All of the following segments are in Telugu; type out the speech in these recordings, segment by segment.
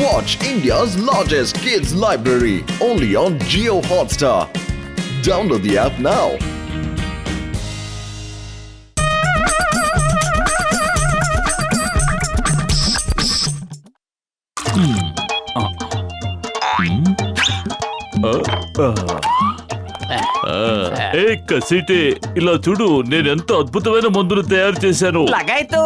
Watch India's largest kids library only on Jio Hotstar. Download the app now. కసిటే ఇలా చూడు, నేనెంత అద్భుతమైన మందులు తయారు చేశాను. లగాయతు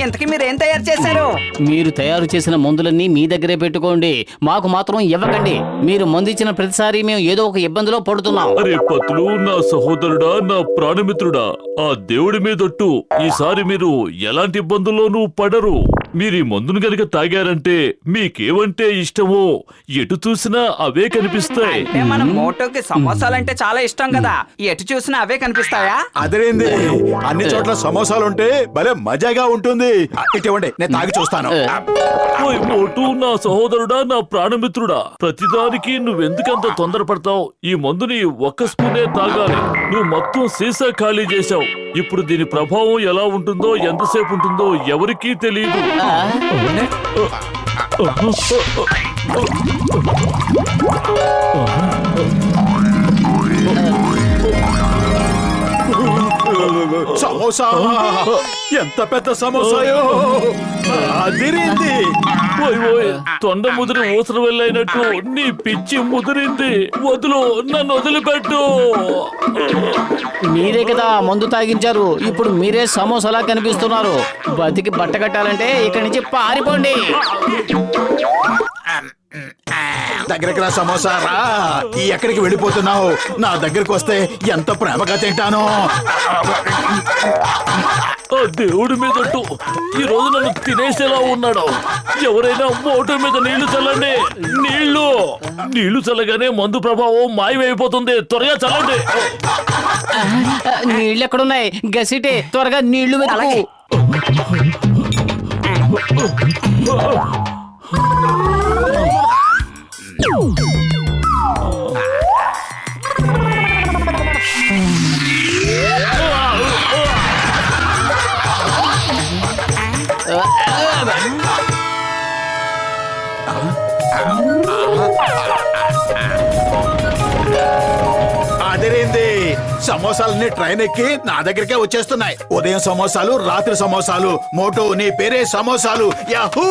ఇంతకీ మీరేం తయారు చేశారు? మీరు తయారు చేసిన మందులన్నీ మీ దగ్గరే పెట్టుకోండి, మాకు మాత్రం ఇవ్వకండి. మీరు మందు ఇచ్చిన ప్రతిసారి మేము ఏదో ఒక ఇబ్బందిలో పడుతున్నాం. అరే పతులు, నా సహోదరుడా, నా ప్రాణమిత్రుడా, ఆ దేవుడి మీదొట్టు, ఈసారి మీరు ఎలాంటి ఇబ్బందుల్లోనూ పడరు. మీరు ఈ మందును గనక తాగారంటే మీకేమంటే ఇష్టమో ఎటు చూసినా అవే కనిపిస్తాయి. అంటే మన మోటోకి సమోసాలంటే చాలా ఇష్టం కదా, ఎటు చూసినా అవే కనిపిస్తాయా? అదేంది, అన్ని చోట్ల సమోసాలుంటే భలే మజాగా ఉంటుంది. ఇటువంటి నేను తాగి చూస్తాను. ఓయ్ మోటు, నా సహోదరుడా, నా ప్రాణమిత్రుడా, ప్రతిదానికి నువ్వెందుకంత తొందరపడతావు? ఈ మందుని ఒక్క స్పూనే తాగాలి. నువ్వు మొత్తం సీసా ఖాళీ చేశావు. ఇప్పుడు దీని ప్రభావం ఎలా ఉంటుందో, ఎంతసేపు ఉంటుందో ఎవరికీ తెలియదు. సమోసా, ఎంత పెద్ద సమోసాయో, అదిరింది. ఓయ్ ఓయ్, తొండ ముదిరి ఊసరు వెళ్ళైనట్టు నీ పిచ్చి ముదిరింది. వదులు, నన్ను వదిలిపెట్టు. మీరే కదా మందు తాగించారు, ఇప్పుడు మీరే సమోసాలా కనిపిస్తున్నారు. బతికి బట్ట కట్టాలంటే ఇక్కడి నుంచి పారిపోండి. దగ్గరికి రా సమోసా రా. ఎక్కడికి వెళ్ళిపోతున్నావు? నా దగ్గరికి వస్తే ఎంత ప్రేమగా తింటాను. ఆ దేవుడి మీదట్టు ఈ రోజు నన్ను తినేసేలా ఉన్నాడు. ఎవరైనా మోటో మీద నీళ్లు చల్లండి. నీళ్లు చల్లగానే మందు ప్రభావం మాయమైపోతుంది. త్వరగా చల్లండి. నీళ్ళు ఎక్కడున్నాయి? గసిటే త్వరగా నీళ్లు వెతుకు. అదిరింది. సమోసాలన్నీ ట్రైన్ ఎక్కి నా దగ్గరికే వచ్చేస్తున్నాయి. ఉదయం సమోసాలు, రాత్రి సమోసాలు. మోటో, నీ పేరే సమోసాలు. యాహూ!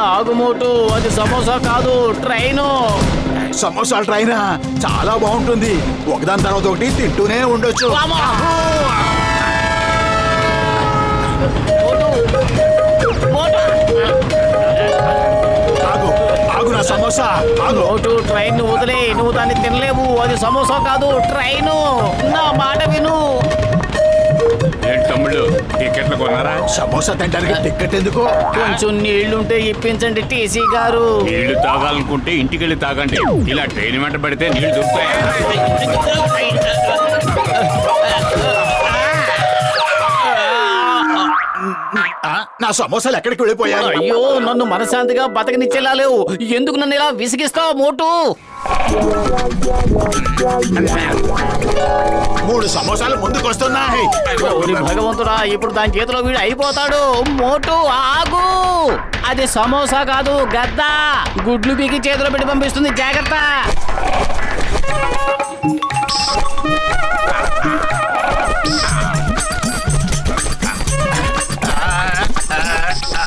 ఆగుమోటు, అది సమోసా కాదు, ట్రైను. సమోసాల ట్రైనా చాలా బాగుంటుంది. ఒకదాని తర్వాత ఒకటి తింటూనే ఉండొచ్చు. ఆగు, ఆగు నా సమోసా, ఆగు. మోటు, ట్రైన్ వదిలే, నువ్వు దాన్ని తినలేవు. అది సమోసా కాదు, ట్రైను. నా మాట విను. తమ్ముళ్ళు, టికెట్లు కొన్నారా? సమోసా తినడానికి టికెట్ ఎందుకు? కొంచెం నీళ్లుంటే ఇప్పించండి టీసీ గారు. నీళ్లు తాగాలనుకుంటే ఇంటికి వెళ్ళి తాగండి. ఇలా ట్రైన్ వెంట పడితే నీళ్లు దొరుకుతాయి. నా సమోసాలు ఎక్కడికి వెళ్ళిపోయాయి? అయ్యో, నన్ను మనశాంతిగా బతకనిచ్చేలా లేవు. ఎందుకు నన్ను ఇలా విసిగిస్తావు మోటు? 3 సమోసాలు ముందుకొస్తున్నాయి. ఓరి భగవంతుడా, ఇప్పుడు దాని చేతిలో వీడు అయిపోతాడు. మోటు ఆగు, అది సమోసా కాదు, గద్ద. గుడ్లు పీకి చేతిలో పెట్టి పంపిస్తుంది, జాగ్రత్త.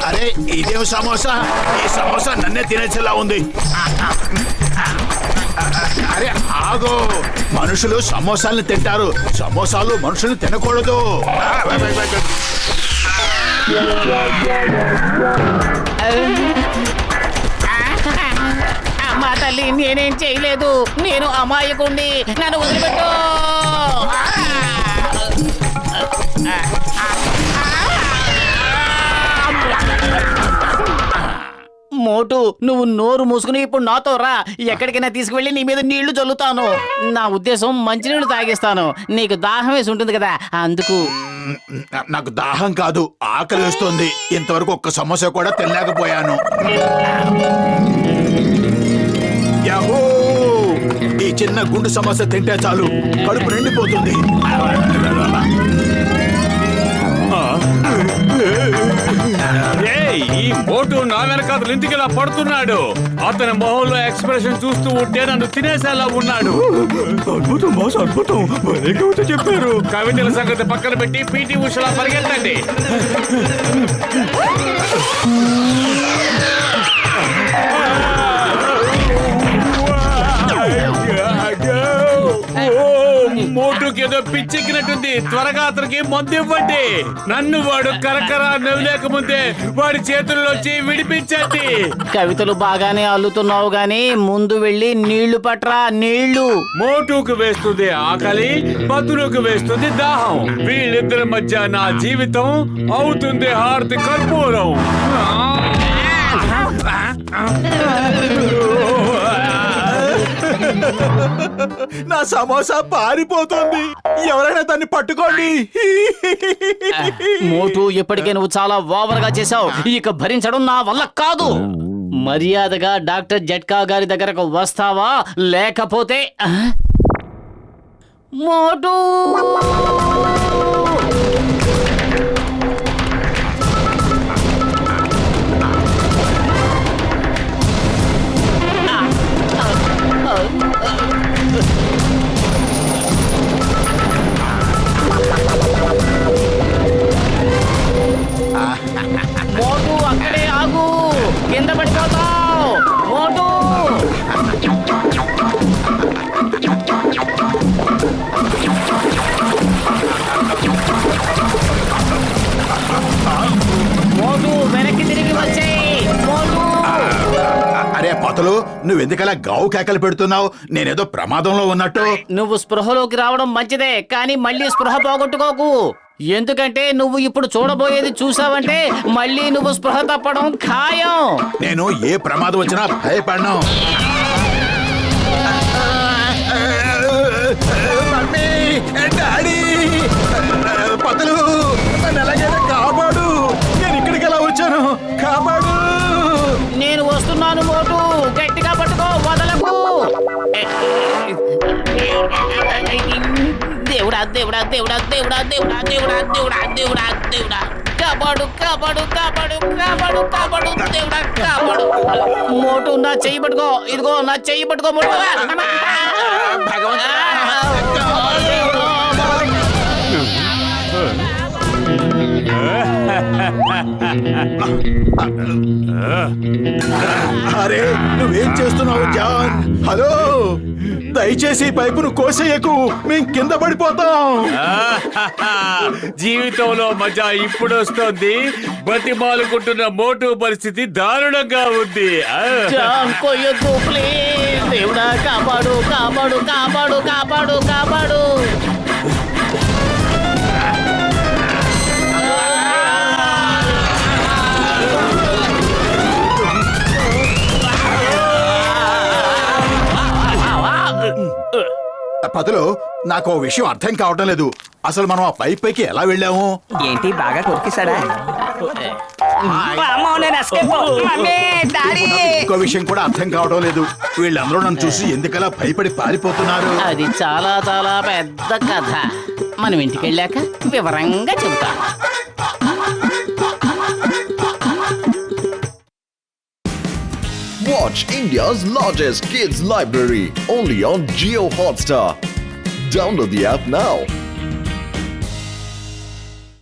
అరే, ఇదేం సమోసా? ఈ సమోసా నన్నే తినేసేలా ఉంది. అరే ఆగో, మనుషులు సమోసాలను తింటారు, సమోసాలు మనుషులు తినకూడదు. అమ్మా తల్లి, నేనేం చేయలేదు. నేను అమాయకుణ్ణి, నన్ను వదిలిపెట్టు. మోటు, నువ్వు నోరు మూసుకుని ఇప్పుడు నాతో రా. ఎక్కడికైనా తీసుకువెళ్ళి నీ మీద నీళ్లు చల్లుతాను. నా ఉద్దేశం మంచినీళ్లు తాగిస్తాను. నీకు దాహం వేసి ఉంటుంది కదా, అందుకు. నాకు దాహం కాదు, ఆకలి వేస్తుంది. ఇంతవరకు ఒక్క సమోసా కూడా తినలేకపోయాను. యాహూ! ఈ చిన్న గుండు సమోసా తింటే చాలు కడుపు నిండిపోతుంది. ఏయ్, ఈ మోటు నా వెనకాతలు ఇంటికి ఇలా పడుతున్నాడు. అతని మొహంలో ఎక్స్ప్రెషన్ చూస్తూ ఉంటే నన్ను తినేసేలా ఉన్నాడు. అద్భుతం బాస్, అద్భుతం. చెప్పారు. కవితల సంగతి పక్కన పెట్టి పీటీ ఉషలా పరిగెత్తండి. మోటుకి ఏదో పిచ్చెక్కినట్టుంది. త్వరగా అతనికి మందు ఇవ్వండి. నన్ను వాడు కరకరా నవ్వులేక ముందే వాడి చేతుల్లోంచి విడిపించండి. కవితలు బాగానే అల్లుతున్నావు గాని ముందు వెళ్ళి నీళ్లు పట్రా, నీళ్లు. మోటుకు వేస్తుంది ఆకలి, బతులకు వేస్తుంది దాహం. వీళ్ళిద్దరి మధ్య నా జీవితం అవుతుంది హారతి కర్పూరం. నా సమోసా పారిపోతుంది. ఎవరైనా దాన్ని పట్టుకోండి. మోటు, ఇప్పటికే నువ్వు చాలా ఓవర్గా చేశావు. ఇక భరించడం నా వల్ల కాదు. మర్యాదగా డాక్టర్ జట్కా గారి దగ్గరకు వస్తావా, లేకపోతే మోటు. మోటు, అక్కడే ఆగు, కింద పడిపోతావు. మోటు, మోటు వెనక్కి తిరిగి వచ్చేయ్. మోటు, అరే పతలు, నువ్వెందుకలా గావు కేకలు పెడుతున్నావు? నేనేదో ప్రమాదంలో ఉన్నట్టు. నువ్వు స్పృహలోకి రావడం మంచిదే, కానీ మళ్ళీ స్పృహ పోగొట్టుకోకు. ఎందుకంటే నువ్వు ఇప్పుడు చూడబోయేది చూసావంటే మళ్ళీ నువ్వు స్పృహ తప్పడం ఖాయం. నేను ఏ ప్రమాదం వచ్చినా భయపడను. మమ్మీ, డాడీ, పతలు, నన్ను ఎలాగైనా కాపాడు. నేను ఇక్కడికి ఎలా వచ్చాను? కాపాడు. నేను వస్తున్నాను మోటు, గట్టిగా పట్టుకో, వదలకు. దేవుడా దేవుడా దేవుడా దేవుడా దేవుడా దేవుడా దేవుడా దేవుడా దేవుడా, కాపాడు కాపాడు కాపాడు కాపాడు కాపాడు దేవుడా కాపాడు. మోటు, నా చెయ్యి పట్టుకో. ఇదిగో నా చెయ్యి పట్టుకో మోటు. అరే, నువ్వేం చేస్తున్నావు జాన్? హలో, దయచేసి ఈ పైపును కోసేయకు, మేం కింద పడిపోతాం. జీవితంలో మజా ఇప్పుడు వస్తుంది. బతిమాలుకుంటున్న మోటు పరిస్థితి దారుణంగా ఉంది. జాన్, కొయ్యొద్దు ప్లీజ్. దేవుడా కాపాడు కాపాడు కాపాడు కాపాడు కాపాడు. పదులు, నాకు ఓ విషయం అర్థం కావటం లేదు. అసలు మనం ఆ పైప్ పైకి ఎలా వెళ్ళాము? ఏంటి బాగా కొరికిసాడా? అమ్మో, నేను escape. Mummy, daddy. ఇంకో విషయం కూడా అర్థం కావడం లేదు. వీళ్ళందరూ నన్ను చూసి ఎందుకలా భయపడి పారిపోతున్నారు? అది చాలా చాలా పెద్ద కథ. మనం ఇంటికి వెళ్ళాక వివరంగా చెబుతా. Watch India's largest kids library only on Geo Hotstar. Download the app now.